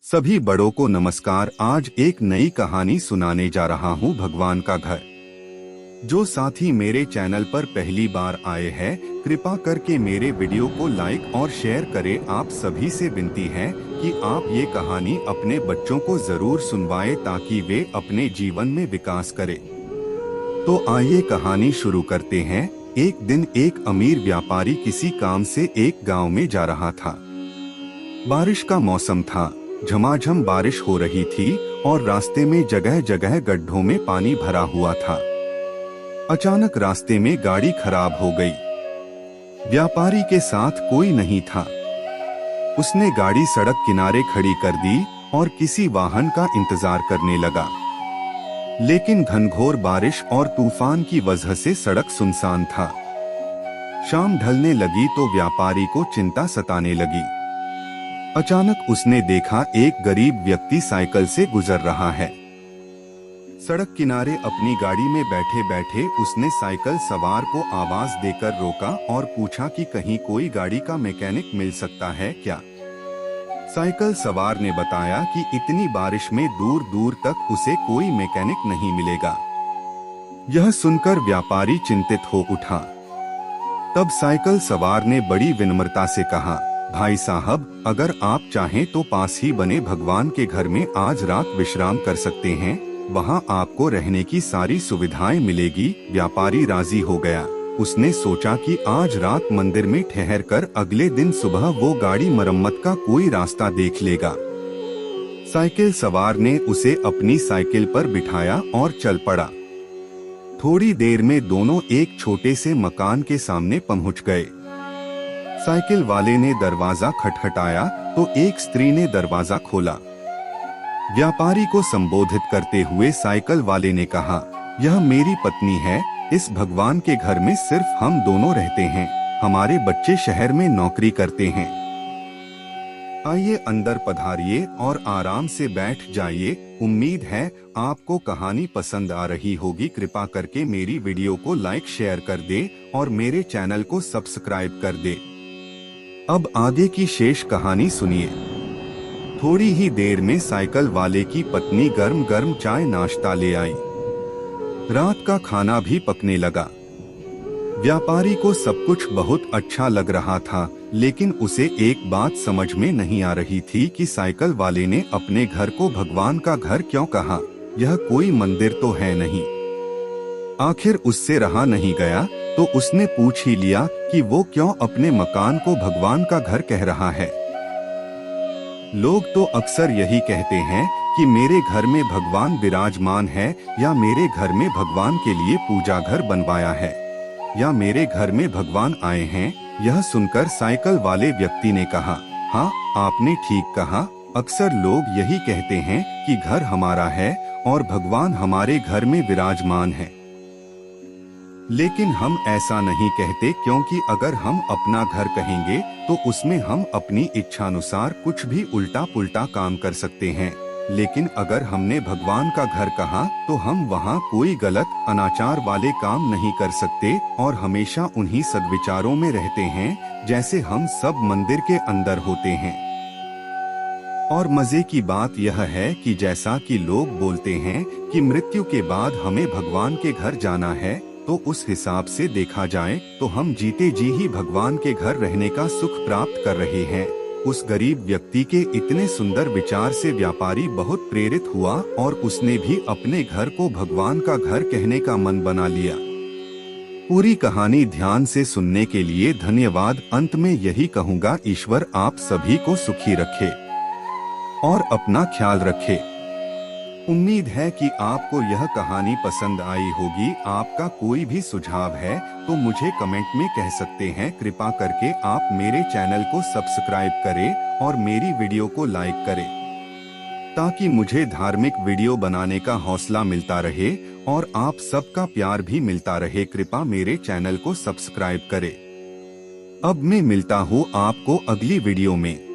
सभी बड़ों को नमस्कार। आज एक नई कहानी सुनाने जा रहा हूँ, भगवान का घर। जो साथी मेरे चैनल पर पहली बार आए हैं, कृपा करके मेरे वीडियो को लाइक और शेयर करें। आप सभी से विनती है कि आप ये कहानी अपने बच्चों को जरूर सुनवाएं ताकि वे अपने जीवन में विकास करें। तो आइए कहानी शुरू करते हैं। एक दिन एक अमीर व्यापारी किसी काम से एक गांव में जा रहा था। बारिश का मौसम था, झमाझम बारिश हो रही थी और रास्ते में जगह जगह गड्ढों में पानी भरा हुआ था। अचानक रास्ते में गाड़ी खराब हो गई। व्यापारी के साथ कोई नहीं था। उसने गाड़ी सड़क किनारे खड़ी कर दी और किसी वाहन का इंतजार करने लगा। लेकिन घनघोर बारिश और तूफान की वजह से सड़क सुनसान था। शाम ढलने लगी तो व्यापारी को चिंता सताने लगी। अचानक उसने देखा एक गरीब व्यक्ति साइकिल से गुजर रहा है। सड़क किनारे अपनी गाड़ी में बैठे बैठे उसने साइकिल सवार को आवाज देकर रोका और पूछा कि कहीं कोई गाड़ी का मैकेनिक मिल सकता है क्या। साइकिल सवार ने बताया कि इतनी बारिश में दूर दूर तक उसे कोई मैकेनिक नहीं मिलेगा। यह सुनकर व्यापारी चिंतित हो उठा। तब साइकिल सवार ने बड़ी विनम्रता से कहा, भाई साहब, अगर आप चाहें तो पास ही बने भगवान के घर में आज रात विश्राम कर सकते हैं। वहां आपको रहने की सारी सुविधाएं मिलेगी। व्यापारी राजी हो गया। उसने सोचा कि आज रात मंदिर में ठहर कर अगले दिन सुबह वो गाड़ी मरम्मत का कोई रास्ता देख लेगा। साइकिल सवार ने उसे अपनी साइकिल पर बिठाया और चल पड़ा। थोड़ी देर में दोनों एक छोटे से मकान के सामने पहुंच गए। साइकिल वाले ने दरवाजा खटखटाया तो एक स्त्री ने दरवाजा खोला। व्यापारी को संबोधित करते हुए साइकिल वाले ने कहा, यह मेरी पत्नी है। इस भगवान के घर में सिर्फ हम दोनों रहते हैं। हमारे बच्चे शहर में नौकरी करते हैं। आइए अंदर पधारिए और आराम से बैठ जाइए। उम्मीद है आपको कहानी पसंद आ रही होगी। कृपा करके मेरी वीडियो को लाइक शेयर कर दे और मेरे चैनल को सब्सक्राइब कर दे। अब आगे की शेष कहानी सुनिए। थोड़ी ही देर में साइकिल वाले की पत्नी गर्म गर्म चाय नाश्ता ले आई। रात का खाना भी पकने लगा। व्यापारी को सब कुछ बहुत अच्छा लग रहा था, लेकिन उसे एक बात समझ में नहीं आ रही थी कि साइकिल वाले ने अपने घर को भगवान का घर क्यों कहा। यह कोई मंदिर तो है नहीं। आखिर उससे रहा नहीं गया तो उसने पूछ ही लिया कि वो क्यों अपने मकान को भगवान का घर कह रहा है। लोग तो अक्सर यही कहते हैं कि मेरे घर में भगवान विराजमान है, या मेरे घर में भगवान के लिए पूजा घर बनवाया है, या मेरे घर में भगवान आए हैं। यह सुनकर साइकिल वाले व्यक्ति ने कहा, हाँ, आपने ठीक कहा। अक्सर लोग यही कहते हैं कि घर हमारा है और भगवान हमारे घर में विराजमान है। लेकिन हम ऐसा नहीं कहते, क्योंकि अगर हम अपना घर कहेंगे तो उसमें हम अपनी इच्छानुसार कुछ भी उल्टा पुल्टा काम कर सकते हैं। लेकिन अगर हमने भगवान का घर कहा तो हम वहाँ कोई गलत अनाचार वाले काम नहीं कर सकते और हमेशा उन्हीं सद्विचारों में रहते हैं जैसे हम सब मंदिर के अंदर होते हैं। और मजे की बात यह है कि जैसा कि लोग बोलते हैं कि मृत्यु के बाद हमें भगवान के घर जाना है, तो उस हिसाब से देखा जाए तो हम जीते जी ही भगवान के घर रहने का सुख प्राप्त कर रहे हैं। उस गरीब व्यक्ति के इतने सुंदर विचार से व्यापारी बहुत प्रेरित हुआ और उसने भी अपने घर को भगवान का घर कहने का मन बना लिया। पूरी कहानी ध्यान से सुनने के लिए धन्यवाद। अंत में यही कहूँगा, ईश्वर आप सभी को सुखी रखे और अपना ख्याल रखे। उम्मीद है कि आपको यह कहानी पसंद आई होगी। आपका कोई भी सुझाव है तो मुझे कमेंट में कह सकते हैं। कृपा करके आप मेरे चैनल को सब्सक्राइब करें और मेरी वीडियो को लाइक करें ताकि मुझे धार्मिक वीडियो बनाने का हौसला मिलता रहे और आप सबका प्यार भी मिलता रहे। कृपा मेरे चैनल को सब्सक्राइब करें। अब मैं मिलता हूँ आपको अगली वीडियो में।